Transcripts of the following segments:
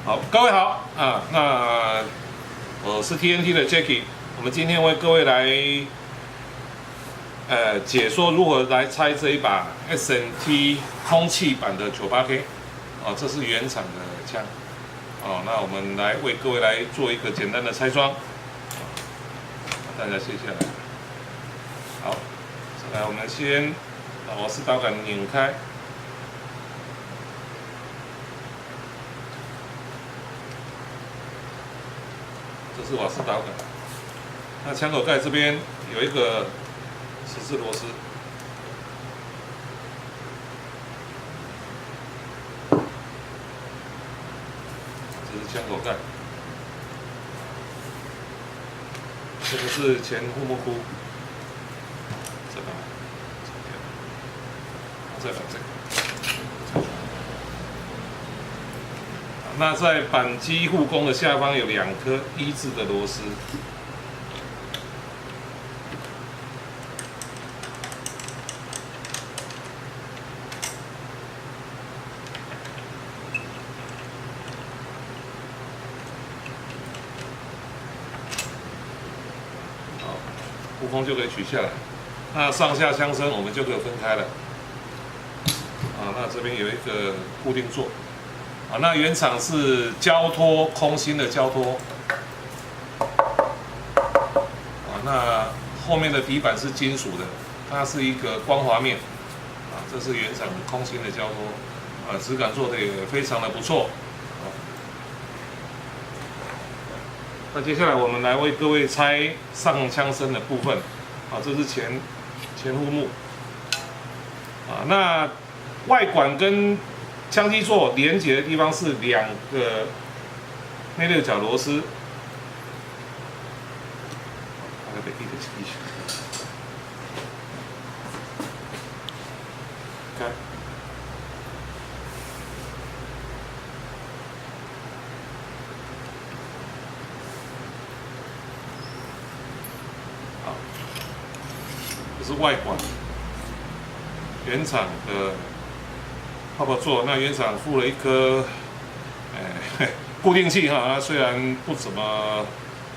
好，各位好啊，那我是 TNT 的 Jacky， 我们今天为各位来解说如何来拆这一把 SNT 空气版的 98K， 哦，这是原厂的枪，哦，那我们来为各位来做一个简单的拆装，把大家卸下来，好，再来我们先把瓦斯导杆拧开。 这是瓦斯导杆，那枪口盖这边有一个十字螺丝，这是枪口盖，这个是前护木箍，再把这个。 那在扳机护弓的下方有2颗1字的螺丝，好，护弓就可以取下来。那上下枪身我们就可以分开了。啊，那这边有一个固定座。 啊，那原厂是胶托空心的胶托，啊，那后面的底板是金属的，它是一个光滑面，啊，这是原厂空心的胶托，啊，质感做的也非常的不错。那接下来我们来为各位拆上枪身的部分，啊，这是前护木，啊，那外管跟 枪基座连接的地方是2个内六角螺丝，看，好，这是外管，原厂的。 泡泡座，那原厂附了一颗，固定器哈，它虽然不怎么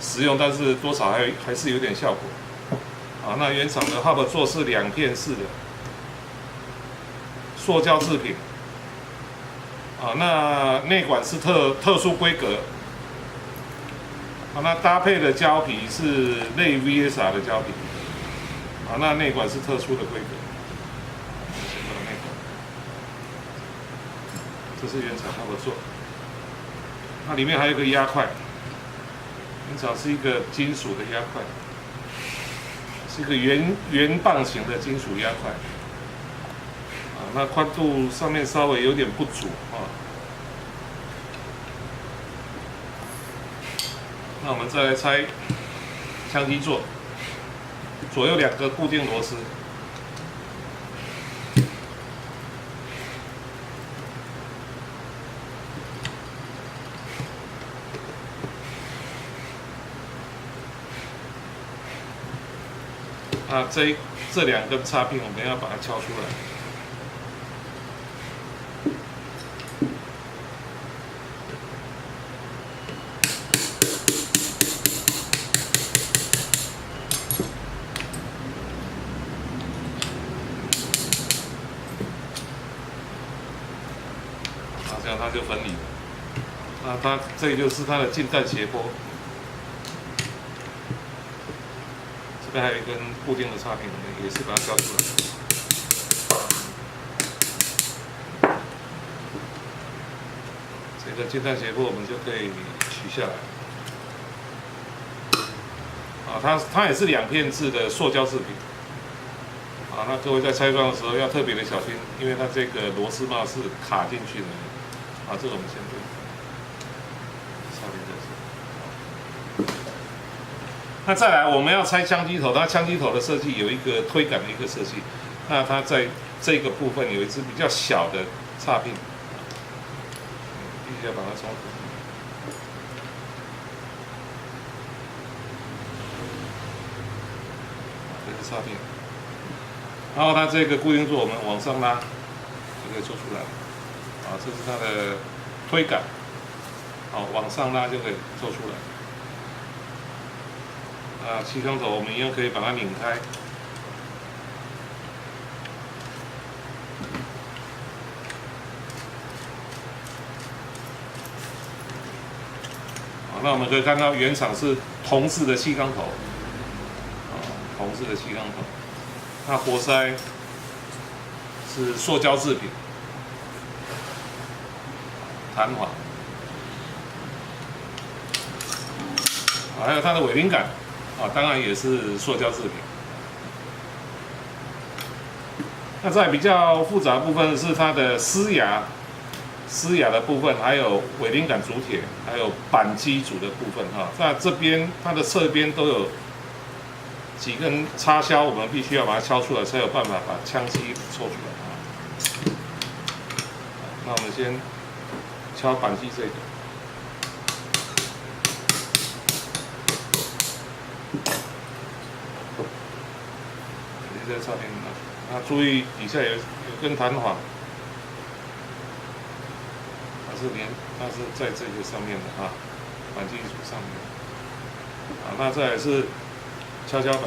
实用，但是多少还是有点效果。啊，那原厂的泡泡座是2片式的，塑胶制品。啊，那内管是特殊规格。啊，那搭配的胶皮是类 VSR 的胶皮。啊，那内管是特殊的规格。 这是原厂泡泡座，那里面还有一个压块，原厂是一个金属的压块，是一个圆棒形的金属压块，啊，那宽度上面稍微有点不足啊。那我们再来拆枪基座，左右2个固定螺丝。 那这2根插片，我们要把它敲出来。那这样它就分离了。那它这就是它的近弹斜坡。 这边还有一根固定的插片，我们也是把它敲出来。这个近弹斜坡我们就可以取下来。啊，它也是2片制的塑胶制品。啊，那各位在拆装的时候要特别的小心，因为它这个螺丝帽是卡进去的。啊，这个我们先不用。插片在这。 那再来，我们要拆枪基头，它枪基头的设计有一个推杆的一个设计，那它在这个部分有一支比较小的插片，必须要把它冲突。这是插片，然后它这个固定座我们往上拉，就可以做出来。啊，这是它的推杆。好，往上拉就可以做出来。气缸头我们一样可以把它拧开。好，那我们可以看到原厂是铜制的气缸头，铜制的气缸头。那活塞是塑胶制品，弹簧。还有它的尾铃杆，当然也是塑胶制品。那在比较复杂的部分是它的丝牙的部分，还有尾铃杆主铁，还有扳机组的部分那这边它的侧边都有几根插销，我们必须要把它敲出来，才有办法把枪机抽出来那我们先敲扳机这个。在上面注意底下有根弹簧，它是在这个上面的扳机组上面。那再来是跷跷板。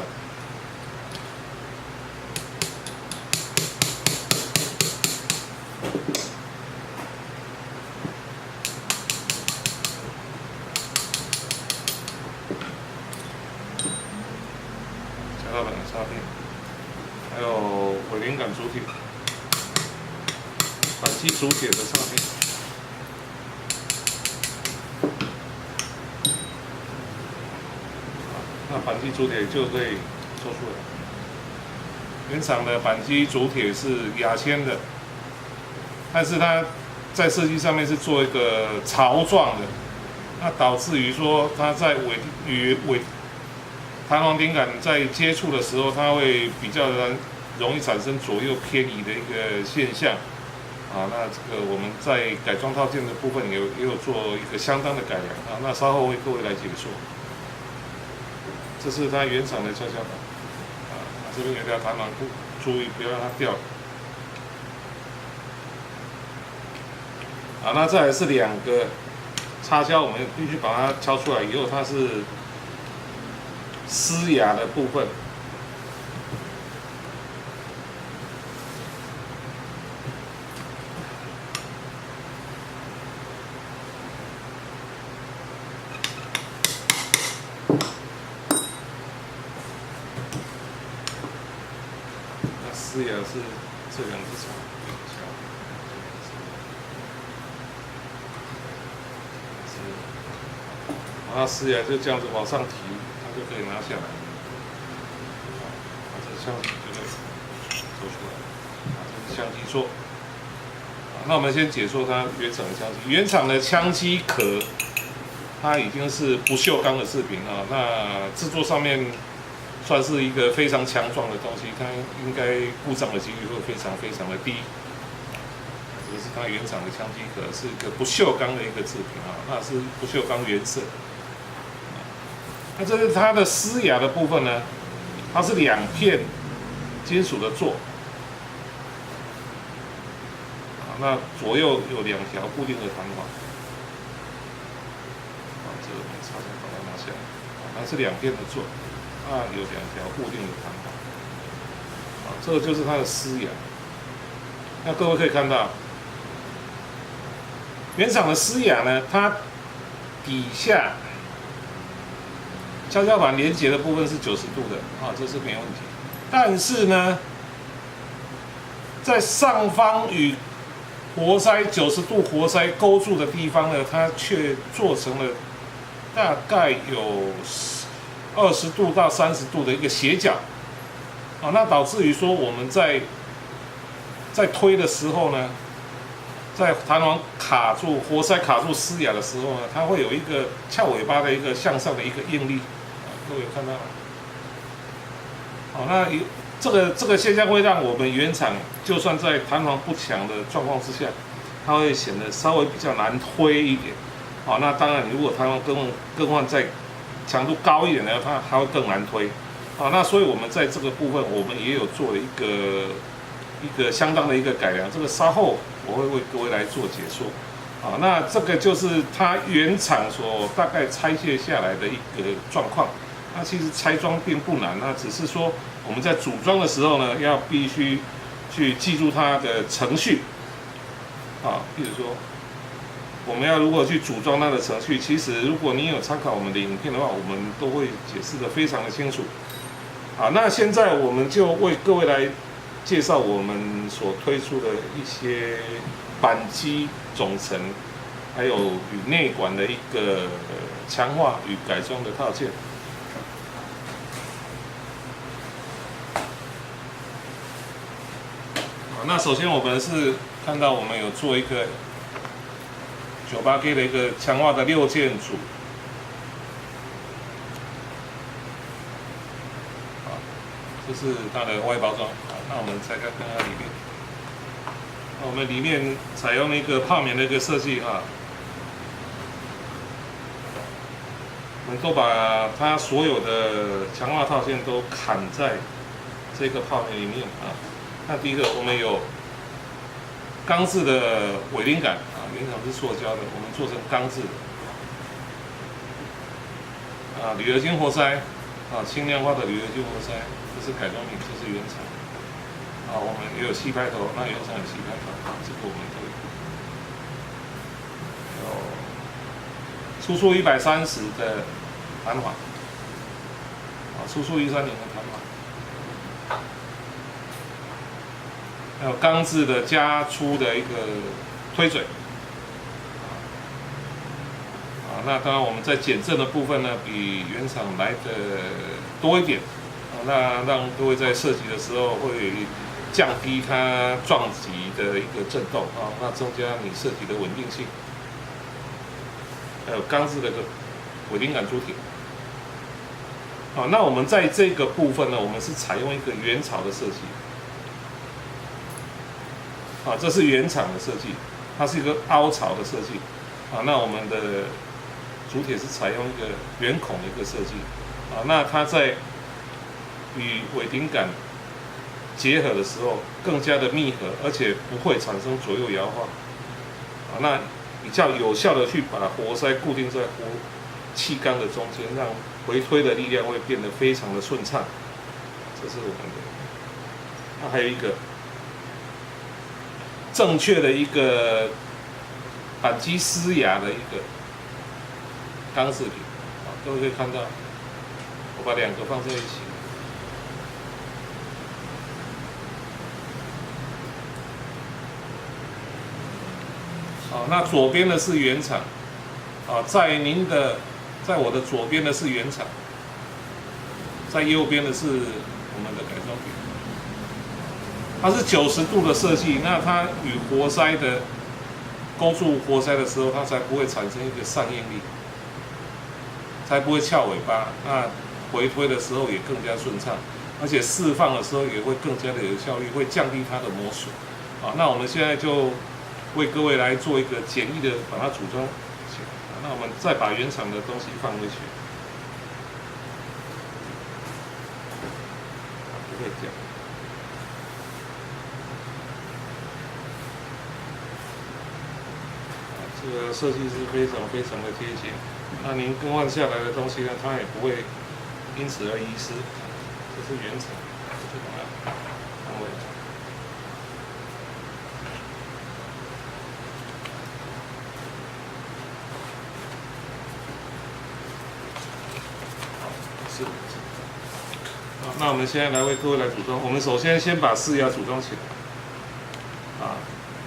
跷跷板的插片。还有尾铃杆主体、扳机主铁的插片。那扳机主铁就可以做出来。原厂的扳机主铁是亚铅的，但是它在设计上面是做一个槽状的，那导致于说它在弹簧顶杆在接触的时候，它会比较容易产生左右偏移的一个现象。那这个我们在改装套件的部分也有做一个相当的改良那稍后为各位来解说。这是它原厂的跷跷板这边有条弹簧布，注意不要让它掉。那再来是2个插销，我们必须把它敲出来以后，它是丝牙的部分。那丝牙是这2只手。它丝牙就这样子往上提，它就可以拿下来。这枪机就可以做出来。这是枪机座。那我们先解说它原厂的枪机。原厂的枪机壳，它已经是不锈钢的制品那制作上面算是一个非常强壮的东西，它应该故障的几率会非常的低。这是它原厂的枪机壳，是一个不锈钢的一个制品那是不锈钢原色。那这是它的丝牙的部分呢，它是2片金属的座，那左右有2条固定的弹簧，这个我们插上把它拿下来，它是2片的座，有2条固定的弹簧，这个就是它的丝牙。那各位可以看到，原厂的丝牙呢，它底下跷跷板连接的部分是90度的这是没问题。但是呢，在上方与活塞90度活塞勾住的地方呢，它却做成了大概有20度到30度的一个斜角那导致于说我们在推的时候呢，在弹簧卡住活塞卡住丝牙的时候呢，它会有一个翘尾巴的一个向上的一个应力各位有看到吗？那这个现象会让我们原厂就算在弹簧不强的状况之下，它会显得稍微比较难推一点那当然如果弹簧更换再强度高一点的，它会更难推那所以我们在这个部分我们也有做了一个相当的一个改良，这个稍后我会为各位来做解说啊，那这个就是它原厂所大概拆卸下来的一个状况。那其实拆装并不难，那只是说我们在组装的时候呢，要必须去记住它的程序。啊，比如说我们要如何去组装它的程序，其实如果你有参考我们的影片的话，我们都会解释得非常的清楚。好，那现在我们就为各位来介绍我们所推出的一些扳机总成，还有与内管的一个强化与改装的套件。好，那首先我们是看到我们有做一个98K 的一个强化的6件组。这是它的外包装。好，那我们再看看它里面。那我们里面采用一个泡棉的一个设计哈，我们都把它所有的强化套件都砍在这个泡棉里面啊。那第一个，我们有钢制的尾钉杆啊，原厂是塑胶的，我们做成钢制的。啊，铝合金活塞啊，轻量化的铝合金活塞。这是改装品，这是原厂。啊，我们也有吸拍头，那原厂有吸拍头，这个我们都有。有初速130的弹簧，啊，初速130的弹簧，还有钢制的加粗的一个推嘴。啊，那当然我们在减震的部分呢，比原厂来的多一点。那让各位在设计的时候会降低它撞击的一个震动啊，那增加你设计的稳定性。还有钢制的个尾钉杆主体。好，那我们在这个部分呢，我们是采用一个原槽的设计。啊，这是原厂的设计，它是一个凹槽的设计。啊，那我们的主体是采用一个圆孔的一个设计。啊，那它在与尾钉杆结合的时候更加的密合，而且不会产生左右摇晃。啊，那比较有效的去把活塞固定在气缸的中间，让回推的力量会变得非常的顺畅。这是我们的。那还有一个正确的一个扳机施压的一个钢制品。啊，各位可以看到，我把两个放在一起。好，那左边的是原厂，啊，在我的左边的是原厂，在右边的是我们的改装品。它是90度的设计，那它与活塞的勾住活塞的时候，它才不会产生一个上应力，才不会翘尾巴。那回推的时候也更加顺畅，而且释放的时候也会更加的有效率，会降低它的磨损。啊，那我们现在就为各位来做一个简易的把它组装起来。那我们再把原厂的东西放回去，不会这样。这个设计是非常非常的贴心。那您更换下来的东西呢，它也不会因此而遗失。这是原厂，就把它放回来。是。好，那我们现在来为各位来组装。我们首先先把4牙组装起来。啊，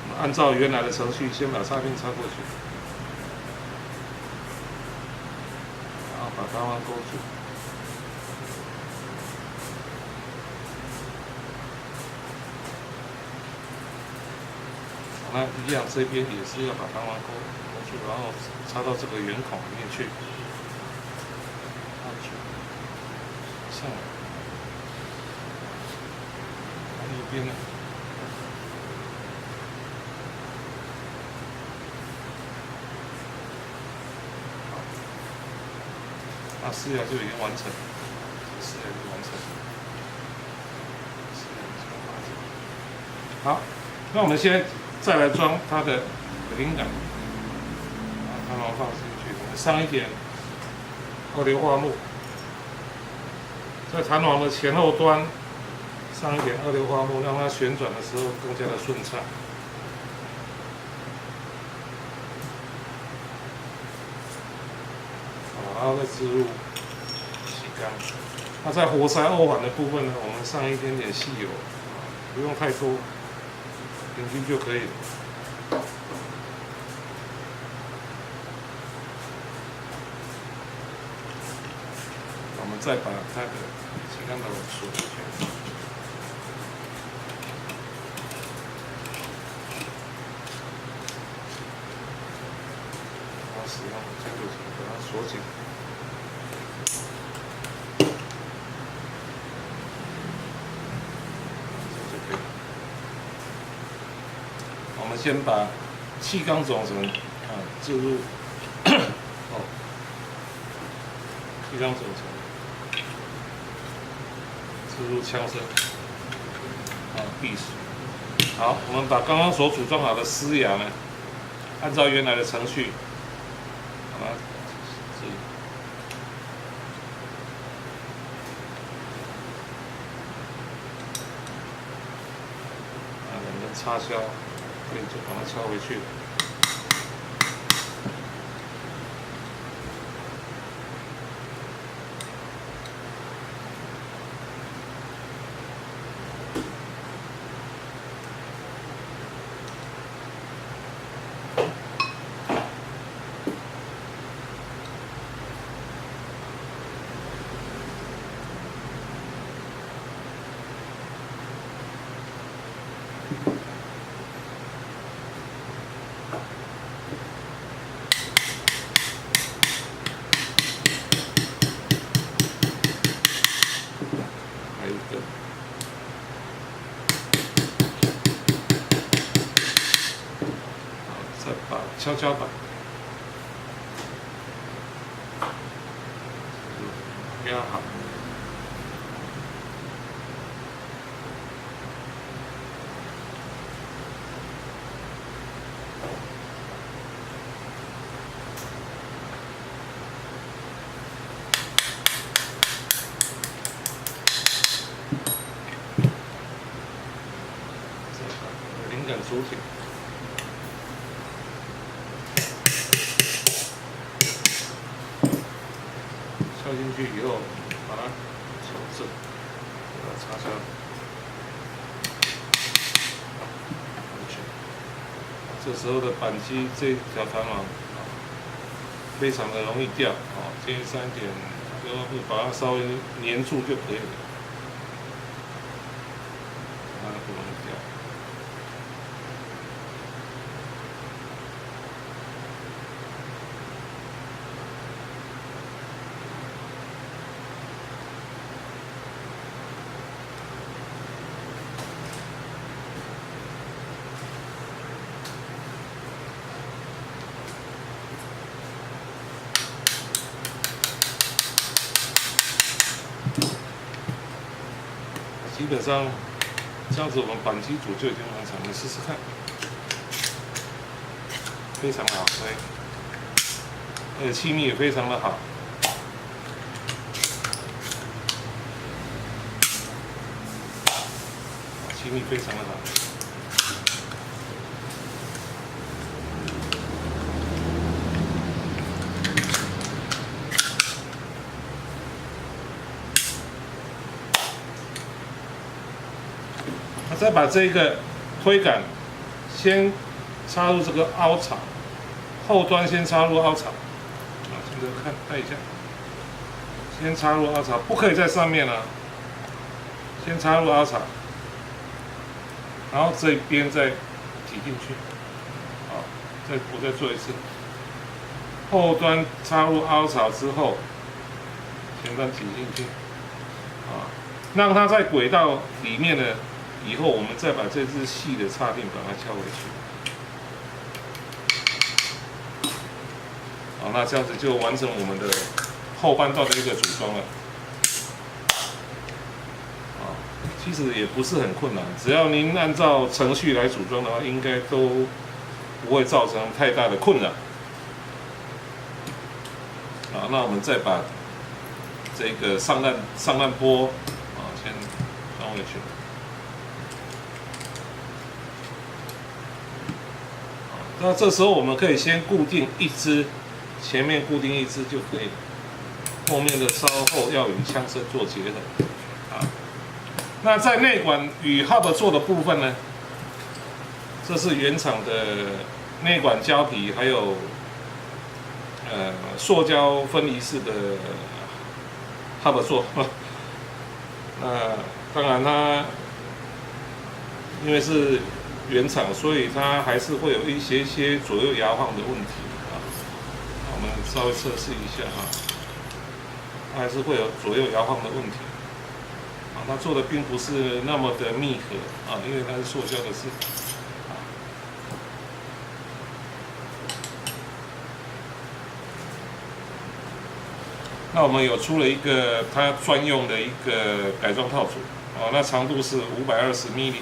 我们按照原来的程序，先把插片插过去，然后把弹簧勾住。那一样，这边也是要把弹簧勾住，然后插到这个圆孔里面去。上来，右边呢？好，那4牙就已经完成，4牙就完成。好，那我们现在再来装它的尾钉杆。放进去，我们上一点二硫化钼，在弹簧的前后端上一点二硫化钼，让它旋转的时候更加的顺畅。然后再置入气缸。那在活塞欧环的部分呢，我们上一点点细油，不用太多，平均就可以了。我们再把它的气缸头锁进去。然后使用尖度尺把它锁紧。我们先把气缸总成置入气缸总成置入枪身闭锁。好，我们把刚刚所组装好的丝牙呢，按照原来的程序，把它置入。两根插销。所以就把它敲回去。再把跷跷板压好。灵感主体。敲进去以后，把它调正，把它插销，安全。这时候的扳机这条弹簧非常的容易掉建议3点硫化钼把它稍微粘住就可以了，它不容易掉。基本上这样子，我们扳机组就已经完成了，试试看，非常好吹，而且气密也非常的好。气密非常的好。再把这个推杆先插入这个凹槽，后端先插入凹槽。现在看一下，先插入凹槽，不可以在上面啊。先插入凹槽，然后这边再挤进去。好，我再做一次。后端插入凹槽之后，前端挤进去。让它在轨道里面呢。以后我们再把这支细的插片把它敲回去，好，那这样子就完成我们的后半段的一个组装了。其实也不是很困难，只要您按照程序来组装的话，应该都不会造成太大的困扰。啊，那我们再把这个上弹波啊先装回去。那这时候我们可以先固定一支，前面固定一支就可以了，后面的稍后要与枪身做结合。啊，那在内管与 hub 座的部分呢，这是原厂的内管胶皮，还有塑胶分离式的 hub 座。那当然它因为是原厂，所以它还是会有一些左右摇晃的问题啊。我们稍微测试一下啊，它还是会有左右摇晃的问题啊。它做的并不是那么的密合啊，因为它是塑胶的是。那我们有出了一个它专用的一个改装套组啊，那长度是520 mm。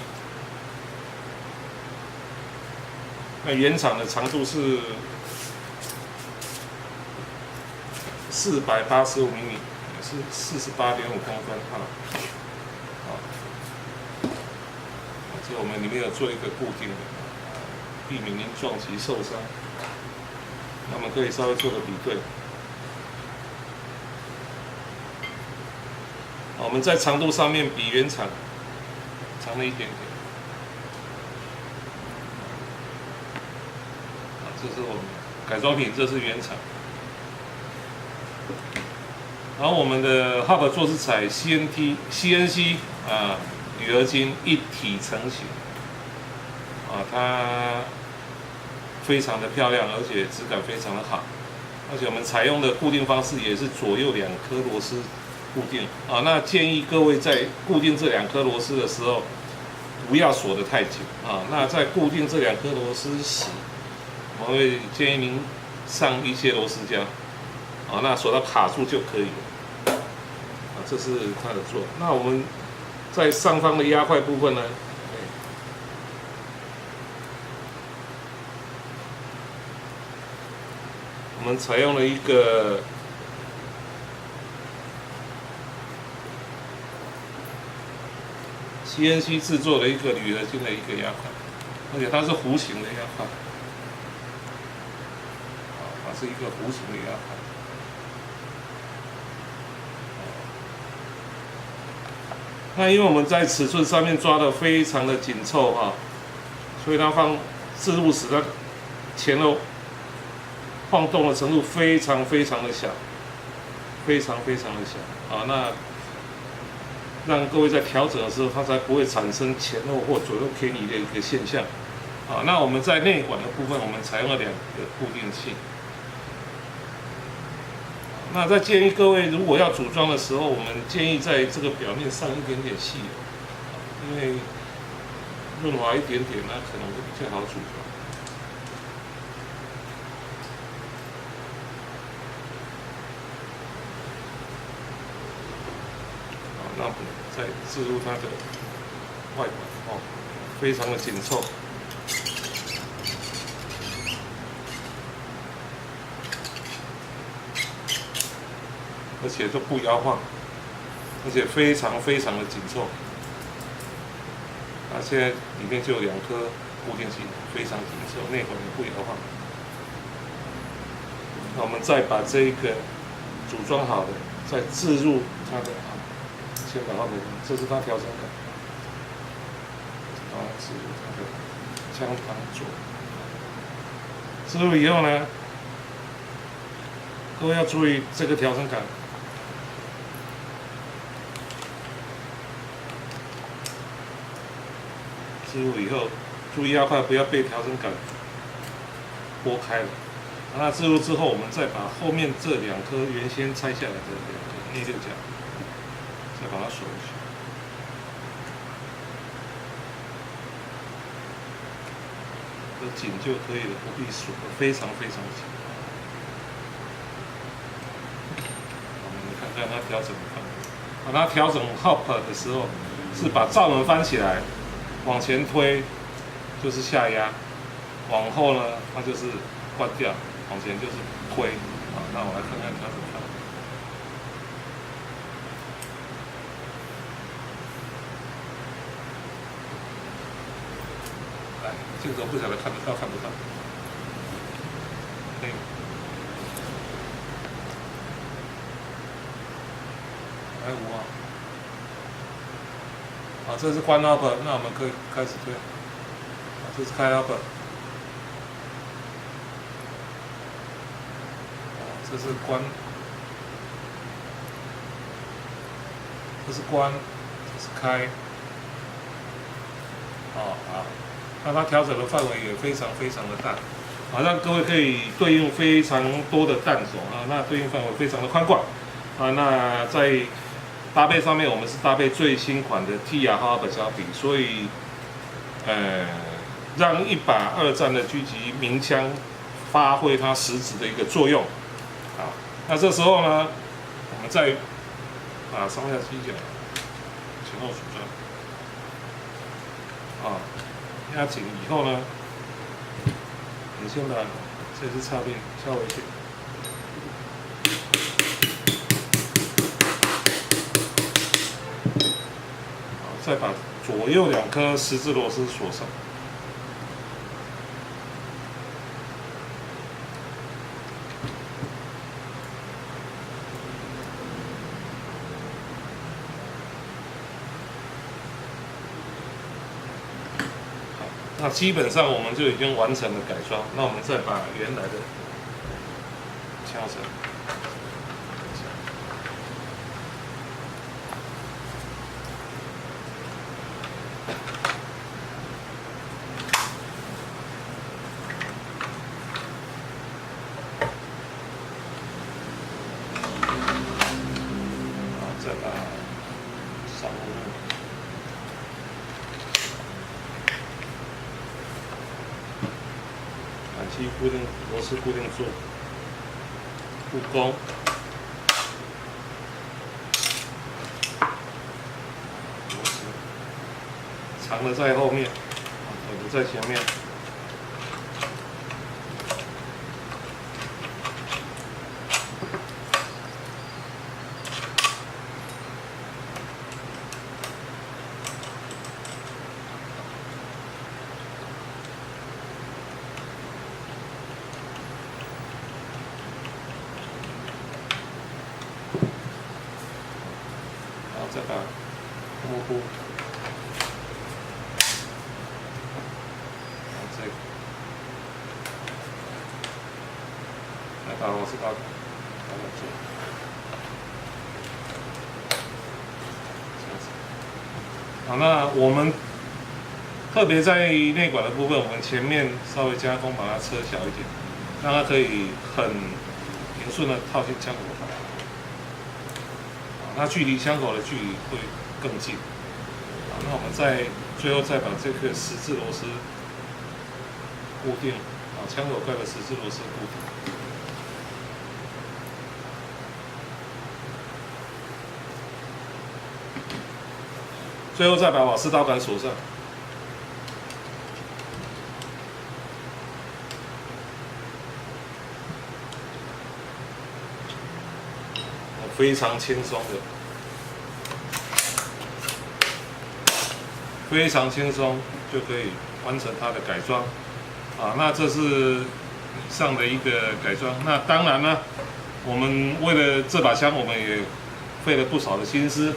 那原厂的长度是485 mm， 是48.5公分啊。这我们里面有做一个固定的，避免您撞击受伤。那我们可以稍微做个比对。我们在长度上面比原厂长了一点点。这是我们改装品，这是原厂。然后我们的 hub 座是采 CNC 啊铝合金一体成型啊，它非常的漂亮，而且质感非常的好。而且我们采用的固定方式也是左右2颗螺丝固定啊。那建议各位在固定这2颗螺丝的时候，不要锁得太紧啊。那在固定这2颗螺丝时，我会建议您上一些螺丝胶，啊，那锁到卡住就可以了。啊，这是它的座。那我们在上方的压块部分呢，我们采用了一个CNC 制作的一个铝合金的一个压块，而且它是弧形的压块。是一个弧形的压块。那因为我们在尺寸上面抓的非常的紧凑哈，所以它放置入时，它前后晃动的程度非常的小，非常的小啊。那让各位在调整的时候，它才不会产生前后或左右偏移的一个现象啊。那我们在内管的部分，我们采用了2个固定器。那在建议各位，如果要组装的时候，我们建议在这个表面上一点点细油，因为润滑一点点，那可能会比较好组装。好，那我们再置入它的外管哦，非常的紧凑。而且都不摇晃，而且非常的紧凑。啊，现在里面就有2颗固定器，非常紧凑，内管也不摇晃。那我们再把这一个组装好的，再置入它的先把它的，这是它调整杆，然后置入它的枪膛座。置入以后呢，各位要注意这个调整杆。置入以后，注意压块不要被调整杆拨开了。那置入之后，我们再把后面这2颗原先拆下来的2颗内6角，再把它锁回去。紧就可以了，不必锁得非常紧。我们看看它调整的方法。它调整 hop 的时候，是把罩门翻起来。往前推就是下压，往后呢它就是关掉，往前就是推啊。那我来看看调整范围。来，镜头不晓得看得到看不到？可以。来5啊。好，这是关 up， 那我们可以开始推。这是开 up。这是关，这是关，这是开。好，那它调整的范围也非常的大，好，让各位可以对应非常多的弹种啊，那对应范围非常的宽广啊。那在搭配上面，我们是搭配最新款的 TIA Harp 胶笔，所以让一把2战的狙击鸣枪发挥它实质的一个作用。好，那这时候呢，我们再把上下机脚前后组装，压紧以后呢，你先把这支插片敲回去。再把左右2颗10字螺丝锁上。好，那基本上我们就已经完成了改装。那我们再把原来的枪绳。再把上路扳机固定，螺丝固定住，护弓，螺丝长的在后面，短的在前面。再把幕布，这个，来把螺丝刀把它做，这样子。好，那我们特别在内管的部分，我们前面稍微加工，把它车小一点，让它可以很平顺的套进枪口。那距离枪口的距离会更近。好，那我们最后再把这个10字螺丝固定，枪口盖的10字螺丝固定。最后再把瓦斯刀杆锁上。非常轻松的，非常轻松就可以完成它的改装啊。那这是以上的一个改装。那当然呢，我们为了这把枪，我们也费了不少的心思。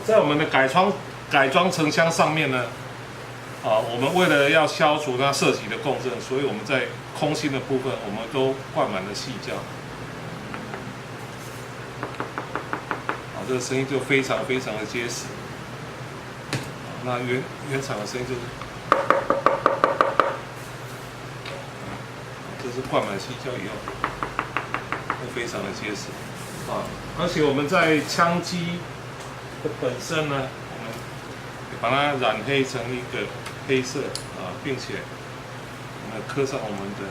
在我们的改装成枪上面呢，我们为了要消除它射击的共振，所以我们在空心的部分，我们都灌满了细胶。这个声音就非常的结实。那原厂的声音就是，这是灌满细胶以后，会非常的结实而且我们在枪机的本身呢，我们把它染黑成一个黑色并且我们刻上我们的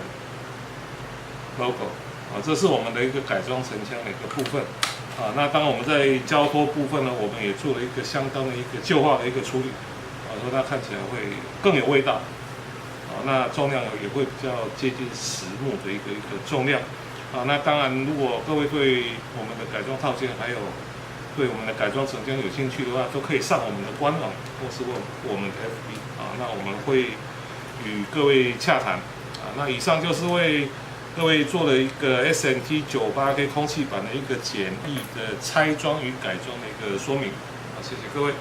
logo 这是我们的一个改装成枪的一个部分。那当我们在交托部分呢，我们也做了一个相当的一个旧化的一个处理，说它看起来会更有味道，那重量也会比较接近10目的一个重量，那当然，如果各位对我们的改装套件还有对我们的改装成件有兴趣的话，都可以上我们的官网或是我们的 FB 那我们会与各位洽谈那以上就是为各位做了一个 SNT 98K 空气板的一个简易的拆装与改装的一个说明谢谢各位。